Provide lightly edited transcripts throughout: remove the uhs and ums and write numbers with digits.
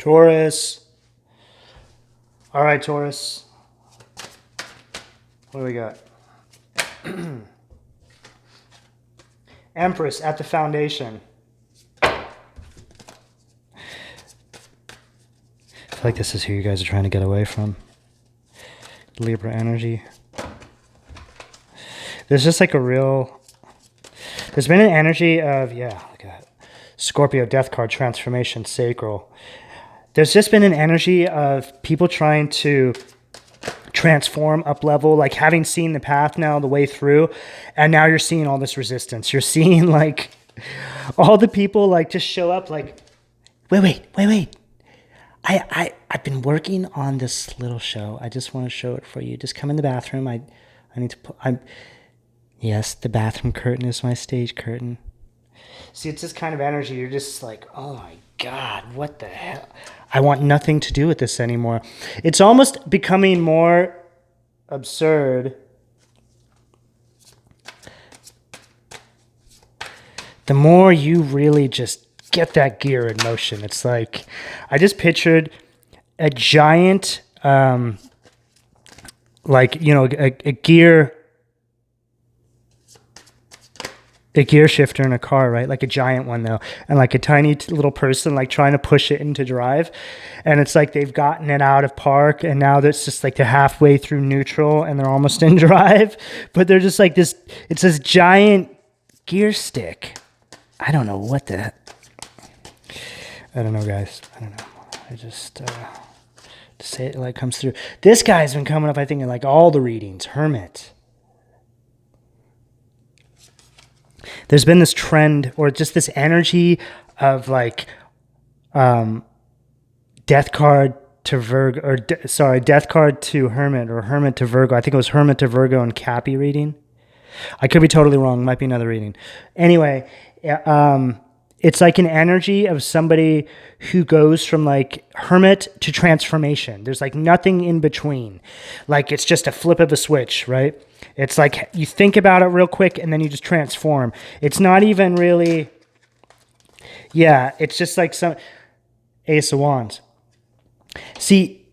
Taurus. All right, Taurus. What do we got? Empress at the foundation. I feel like this is who you guys are trying to get away from. Libra energy. There's just like a real... There's been an energy of, yeah, look at that. Scorpio, death card, transformation, sacral. There's just been an energy of people trying to transform, up level, like having seen the path now the way through, and now you're seeing all this resistance. You're seeing like all the people like just show up like, wait. I've been working on this little show. I just want to show it for you. Just come in the bathroom. I need to put, yes, the bathroom curtain is my stage curtain. See, it's this kind of energy. You're just like, oh my God, what the hell? I want nothing to do with this anymore. It's almost becoming more absurd the more you really just get that gear in motion. It's like, I just pictured a giant, like, you know, a gear shifter in a car, right? Like a giant one though. And like a tiny little person like trying to push it into drive. And it's like they've gotten it out of park and now it's just like they're halfway through neutral and they're almost in drive. But they're just like this, it's this giant gear stick. I don't know what the... I don't know, guys. I don't know. I just say it like comes through. This guy's been coming up, I think, in like all the readings. Hermit. There's been this trend or just this energy of like death card to Virgo, or death card to Hermit or Hermit to Virgo. I think it was Hermit to Virgo and Cappy reading. I could be totally wrong. It might be another reading. Anyway, it's like an energy of somebody who goes from like hermit to transformation. There's like nothing in between. Like it's just a flip of a switch, right? It's like you think about it real quick and then you just transform. It's not even really, yeah, it's just like some Ace of Wands. See,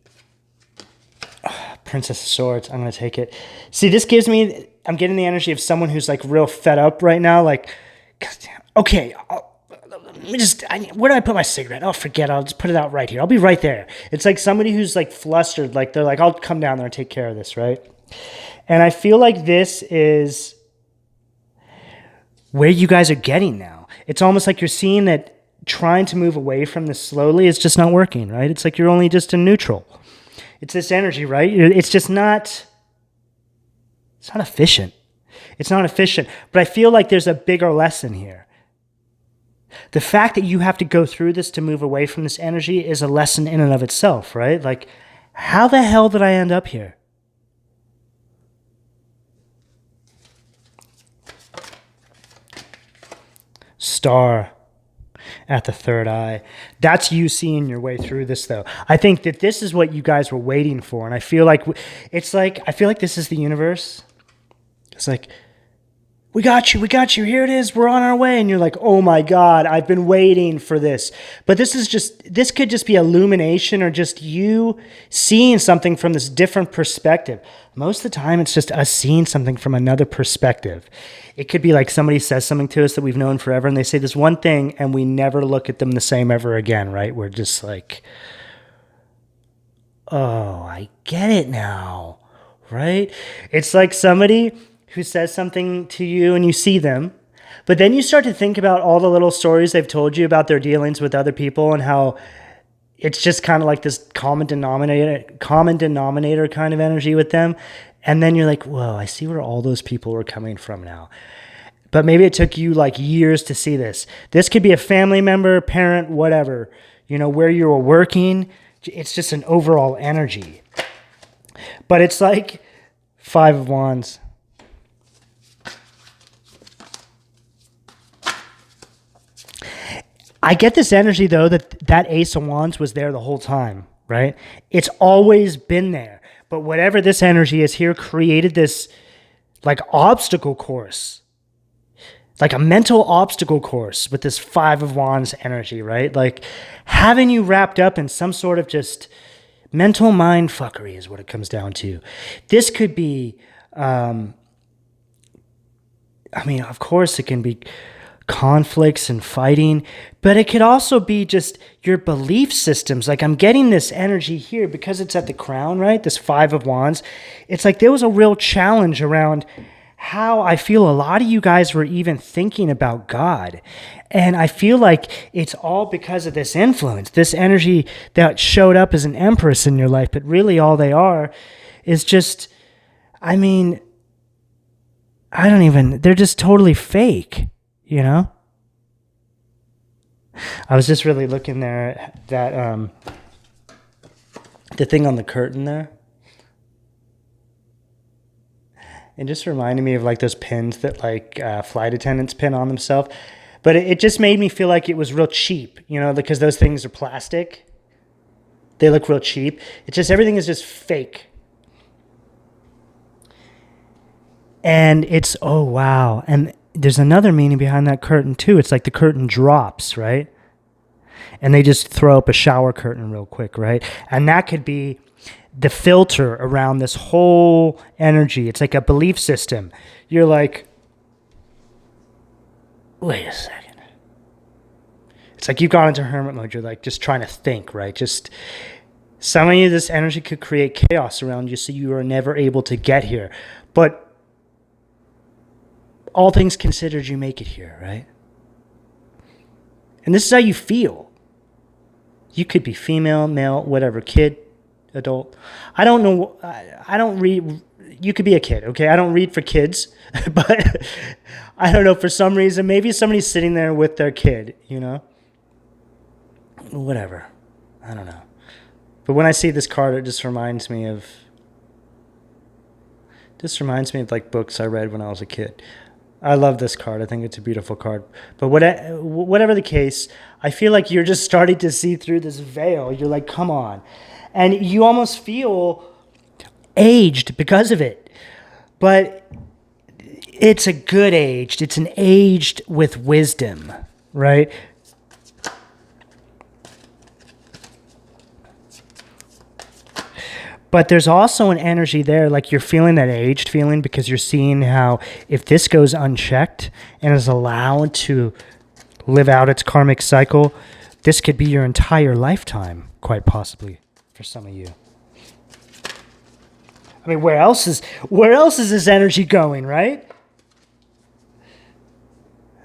Princess of Swords, I'm going to take it. See, this gives me, I'm getting the energy of someone who's like real fed up right now. Like, okay, where do I put my cigarette? Oh, forget it. I'll just put it out right here. I'll be right there. It's like somebody who's like flustered. Like they're like, I'll come down there and take care of this, right? And I feel like this is where you guys are getting now. It's almost like you're seeing that trying to move away from this slowly is just not working, right? It's like you're only just in neutral. It's this energy, right? It's just not, it's not efficient. It's not efficient. But I feel like there's a bigger lesson here. The fact that you have to go through this to move away from this energy is a lesson in and of itself, right? Like, how the hell did I end up here? Star at the third eye. That's you seeing your way through this, though. I think that this is what you guys were waiting for. And I feel like it's like, I feel like this is the universe. It's like, we got you, here it is, we're on our way. And you're like, oh my God, I've been waiting for this. But this could just be illumination or just you seeing something from this different perspective. Most of the time, it's just us seeing something from another perspective. It could be like somebody says something to us that we've known forever and they say this one thing and we never look at them the same ever again, right? We're just like, oh, I get it now, right? It's like somebody who says something to you and you see them, but then you start to think about all the little stories they've told you about their dealings with other people and how it's just kind of like this common denominator kind of energy with them. And then you're like, whoa, I see where all those people were coming from now. But maybe it took you like years to see this. This could be a family member, parent, whatever, you know, where you were working. It's just an overall energy. But it's like Five of Wands. I get this energy, though, that Ace of Wands was there the whole time, right? It's always been there. But whatever this energy is here created this, like, obstacle course. like a mental obstacle course with this Five of Wands energy, right? Like having you wrapped up in some sort of just mental mind fuckery is what it comes down to. This could be, I mean, of course it can be conflicts and fighting, but it could also be just your belief systems. Like I'm getting this energy here because it's at the crown, right? This Five of Wands. It's like there was a real challenge around how I feel a lot of you guys were even thinking about God. And I feel like it's all because of this influence, this energy that showed up as an empress in your life. But really all they are is just, I mean, they're just totally fake, you know? I was just really looking there at that, the thing on the curtain there. It just reminded me of like those pins that like flight attendants pin on themselves. But it just made me feel like it was real cheap, you know, because those things are plastic. They look real cheap. It's just everything is just fake. And it's, oh, wow. And there's another meaning behind that curtain too. It's like the curtain drops, right? And they just throw up a shower curtain real quick, right? And that could be the filter around this whole energy. It's like a belief system. You're like, wait a second. It's like you've gone into hermit mode. You're like just trying to think, right? Just some of you, this energy could create chaos around you so you are never able to get here. But all things considered, you make it here, right? And this is how you feel. You could be female, male, whatever, kid, adult. I don't know. I don't read. You could be a kid, okay? I don't read for kids, but I don't know. For some reason, maybe somebody's sitting there with their kid, you know? Whatever. I don't know. But when I see this card, it just reminds me of like books I read when I was a kid. I love this card. I think it's a beautiful card. But whatever the case, I feel like you're just starting to see through this veil. You're like, come on. And you almost feel aged because of it. But it's a good aged. It's an aged with wisdom, right? But there's also an energy there, like you're feeling that aged feeling because you're seeing how if this goes unchecked and is allowed to live out its karmic cycle, this could be your entire lifetime, quite possibly, for some of you. I mean, where else is this energy going, right?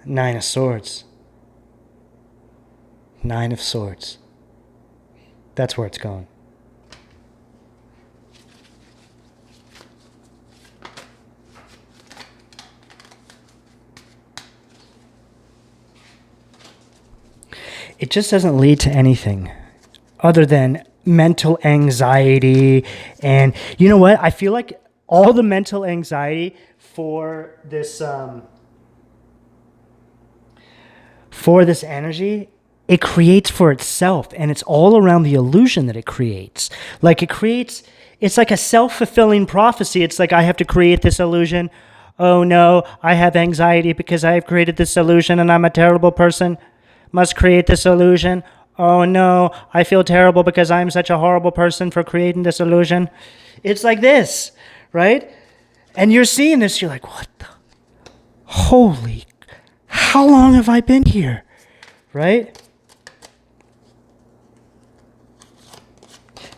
Nine of Swords. Nine of Swords. That's where it's going. It just doesn't lead to anything other than mental anxiety. And you know what? I feel like all the mental anxiety for this energy, it creates for itself. And it's all around the illusion that it creates. Like it's like a self-fulfilling prophecy. It's like I have to create this illusion. Oh no, I have anxiety because I have created this illusion and I'm a terrible person. Must create this illusion. Oh no, I feel terrible because I'm such a horrible person for creating this illusion. It's like this, right? And you're seeing this, you're like, what the? Holy, how long have I been here? Right?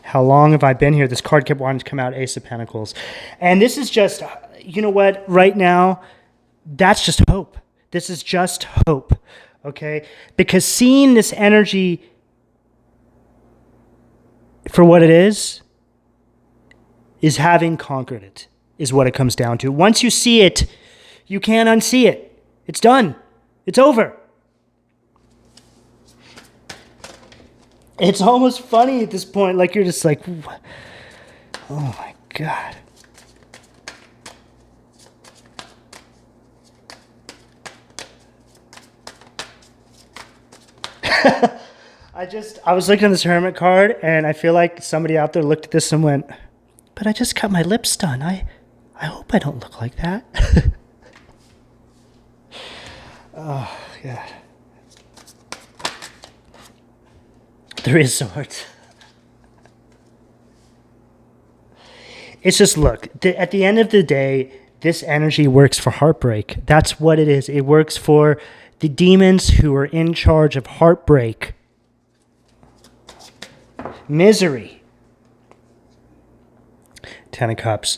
How long have I been here? This card kept wanting to come out, Ace of Pentacles. And this is just, you know what? Right now, that's just hope. This is just hope. Okay? Because seeing this energy for what it is having conquered it, is what it comes down to. Once you see it, you can't unsee it. It's done. It's over. It's almost funny at this point. Like, you're just like, oh my God. I was looking at this hermit card, and I feel like somebody out there looked at this and went, but I just got my lips done. I hope I don't look like that. Oh, God. There is swords. It's just, look, at the end of the day, this energy works for heartbreak. That's what it is. It works for the demons who are in charge of heartbreak, misery. Ten of Cups.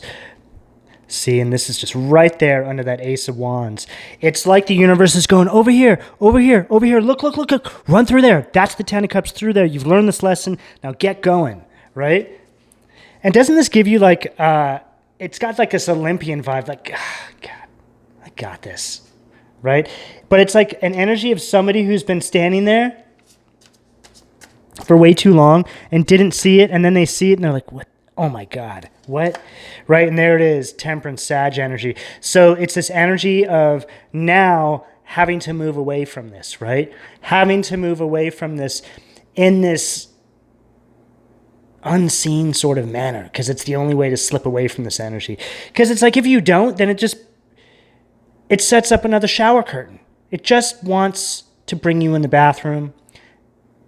See, and this is just right there under that Ace of Wands. It's like the universe is going, over here, over here, over here. Look, look, look, look. Run through there. That's the Ten of Cups through there. You've learned this lesson. Now get going, right? And doesn't this give you like, it's got like this Olympian vibe, like, God, I got this, right? But it's like an energy of somebody who's been standing there for way too long and didn't see it, and then they see it and they're like, what? Oh my God, what? Right, and there it is, Temperance, Sag energy. So it's this energy of now having to move away from this, right? Having to move away from this in this unseen sort of manner, because it's the only way to slip away from this energy. Because it's like if you don't, then it sets up another shower curtain. It just wants to bring you in the bathroom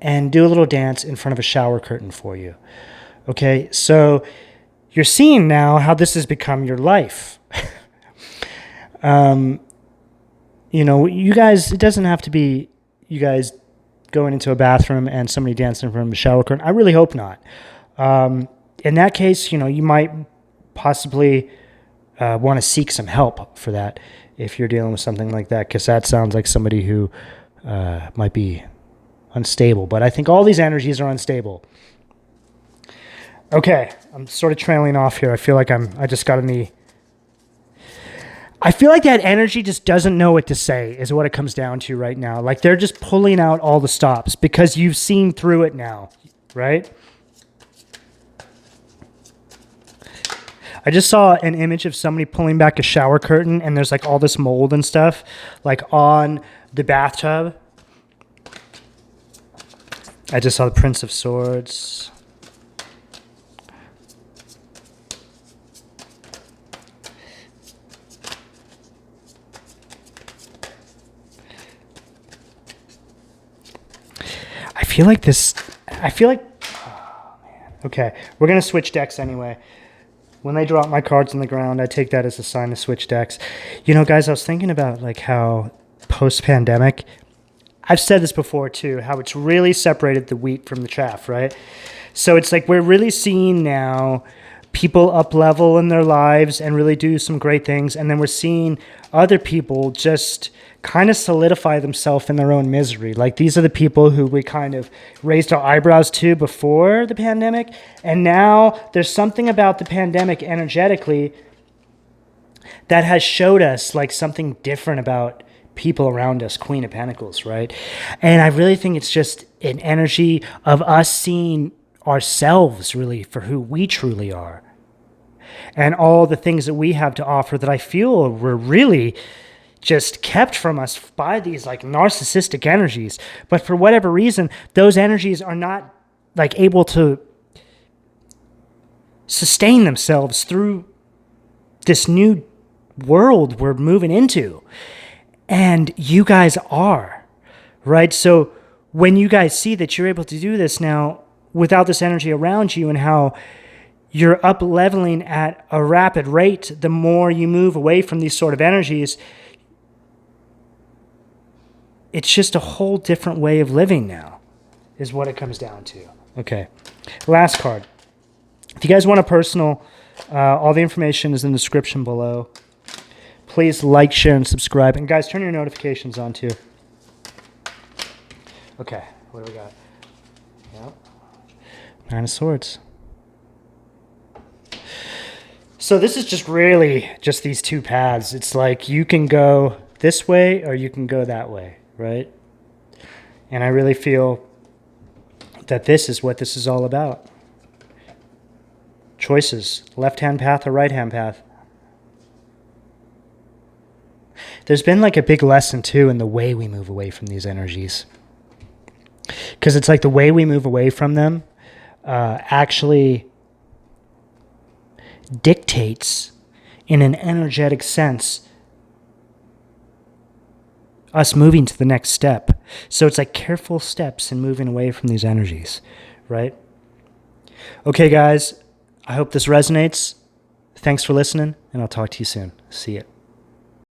and do a little dance in front of a shower curtain for you. Okay, so you're seeing now how this has become your life. You guys, it doesn't have to be you guys going into a bathroom and somebody dancing in front of a shower curtain. I really hope not. In that case, you might possibly want to seek some help for that if you're dealing with something like that, because that sounds like somebody who might be unstable. But I think all these energies are unstable. Okay, I'm sort of trailing off here. I feel like I just got in the... I feel like that energy just doesn't know what to say is what it comes down to right now. Like they're just pulling out all the stops because you've seen through it now, right? I just saw an image of somebody pulling back a shower curtain and there's like all this mold and stuff like on the bathtub. I just saw the Prince of Swords. I feel like, oh man. Okay, we're going to switch decks anyway. When they drop my cards on the ground, I take that as a sign to switch decks. Guys, I was thinking about like how post-pandemic, I've said this before too, how it's really separated the wheat from the chaff, right? So it's like we're really seeing now people up level in their lives and really do some great things. And then we're seeing other people just kind of solidify themselves in their own misery. Like these are the people who we kind of raised our eyebrows to before the pandemic. And now there's something about the pandemic energetically that has showed us like something different about people around us, Queen of Pentacles, right? And I really think it's just an energy of us seeing ourselves really for who we truly are. And all the things that we have to offer that I feel were really just kept from us by these like narcissistic energies. But for whatever reason, those energies are not like able to sustain themselves through this new world we're moving into. And you guys are, right? So when you guys see that you're able to do this now without this energy around you and how you're up leveling at a rapid rate, the more you move away from these sort of energies, it's just a whole different way of living now, is what it comes down to. Okay, last card. If you guys want a personal, all the information is in the description below. Please like, share, and subscribe. And guys, turn your notifications on too. Okay, what do we got? Yep. Nine of Swords. So this is just really just these two paths. It's like you can go this way or you can go that way, right? And I really feel that this is what this is all about. Choices, left-hand path or right-hand path. There's been like a big lesson too in the way we move away from these energies. Because it's like the way we move away from them actually dictates in an energetic sense us moving to the next step. So it's like careful steps in moving away from these energies, right? Okay, guys, I hope this resonates. Thanks for listening, and I'll talk to you soon. See ya.